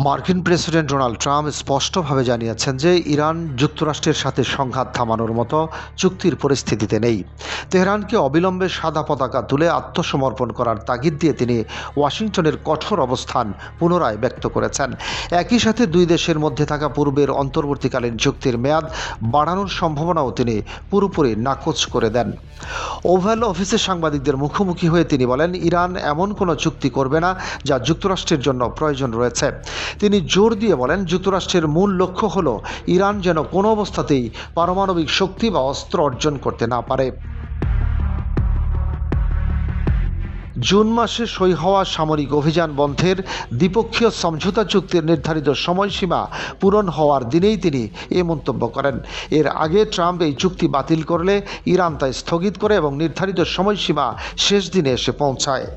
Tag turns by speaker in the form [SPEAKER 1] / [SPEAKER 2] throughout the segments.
[SPEAKER 1] মার্কিন president Donald Trump স্পষ্টভাবে জানিয়েছেন যে ইরান যুক্তরাষ্ট্রের সাথে সংঘাত থামানোর মতো চুক্তির পরিস্থিতিতে নেই। তেহরানকে অবিলম্বে সাদা পতাকা তুলে আত্মসমর্পণ করার তাগিদ দিয়ে তিনি ওয়াশিংটনের কঠোর অবস্থান পুনরায় ব্যক্ত করেছেন। একই সাথে দুই দেশের মধ্যে থাকা পূর্বের অন্তর্বর্তীকালীন চুক্তির মেয়াদ বাড়ানোর সম্ভাবনাও তিনি পুরোপুরি নাকচ করে দেন। ওভাল অফিসে সাংবাদিকদের মুখোমুখি হয়ে তিনি বলেন, ইরান এমন কোনো চুক্তি করবে না যা যুক্তরাষ্ট্রের জন্য প্রয়োজন রয়েছে। তিনি জোর দিয়ে বলেন, যুক্তরাষ্ট্রের মূল লক্ষ্য হলো ইরান যেন কোনো অবস্থাতেই পারমাণবিক শক্তি বা অস্ত্র অর্জন করতে না পারে। জুন মাসে সই হওয়া সামরিক অভিযান বন্ধের দ্বিপক্ষীয় সমঝোতা চুক্তির নির্ধারিত সময়সীমা পূরণ হওয়ার দিনেই তিনি এ মন্তব্য করেন। এর আগে ট্রাম্প এই চুক্তি বাতিল করলে ইরান তা স্থগিত করে এবং নির্ধারিত সময়সীমা শেষ দিনে এসে পৌঁছায়।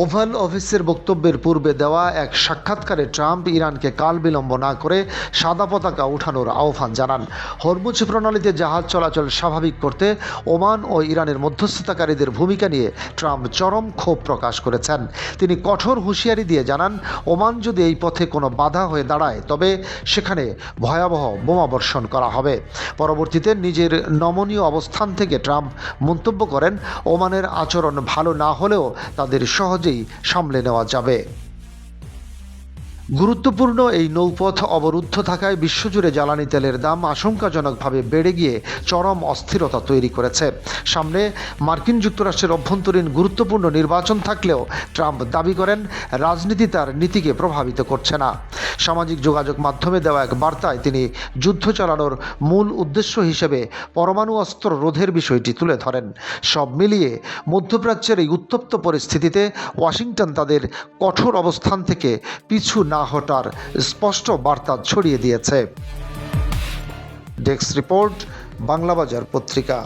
[SPEAKER 1] ওভাল অফিসের বক্তব্যের পূর্বে দেওয়া এক সাক্ষাৎকারে ট্রাম্প ইরানকে কাল বিলম্ব না করে সাদা পতাকা উঠানোর আহ্বান জানান। হরমুজ প্রণালীতে জাহাজ চলাচল স্বাভাবিক করতে ওমান ও ইরানের মধ্যস্থতাকারীদের ভূমিকা নিয়ে ট্রাম্প চরম ক্ষোভ প্রকাশ করেছেন। তিনি কঠোর হুঁশিয়ারি দিয়ে জানান, ওমান যদি এই পথে কোনো বাধা হয়ে দাঁড়ায় তবে সেখানে ভয়াবহ বোমাবর্ষণ করা হবে। পরবর্তীতে নিজের নমনীয় অবস্থান থেকে ট্রাম্প মন্তব্য করেন, ওমানের আচরণ ভালো না হলেও তাদের সহজেই সামলে নেওয়া যাবে। গুরুত্বপূর্ণ এই নৌপথ অবরুদ্ধ থাকায় বিশ্বজুড়ে জ্বালানি তেলের দাম আশঙ্কাজনকভাবে বেড়ে গিয়ে চরম অস্থিরতা তৈরি করেছে। সামনে মার্কিন যুক্তরাষ্ট্রের অভ্যন্তরীণ গুরুত্বপূর্ণ নির্বাচন থাকলেও ট্রাম্প দাবি করেন রাজনীতি তার নীতিকে প্রভাবিত করছে না। সামাজিক যোগাযোগ মাধ্যমে দেওয়া এক বার্তায় তিনি যুদ্ধ চালানোর মূল উদ্দেশ্য হিসেবে পরমাণু অস্ত্র রোধের বিষয়টি তুলে ধরেন। সব মিলিয়ে মধ্যপ্রাচ্যের এই উত্তপ্ত পরিস্থিতিতে ওয়াশিংটন তাদের কঠোর অবস্থান থেকে পিছু না হটার স্পষ্ট বার্তা ছড়িয়ে দিয়েছে। ডেস্ক রিপোর্ট, বাংলাবাজার পত্রিকা।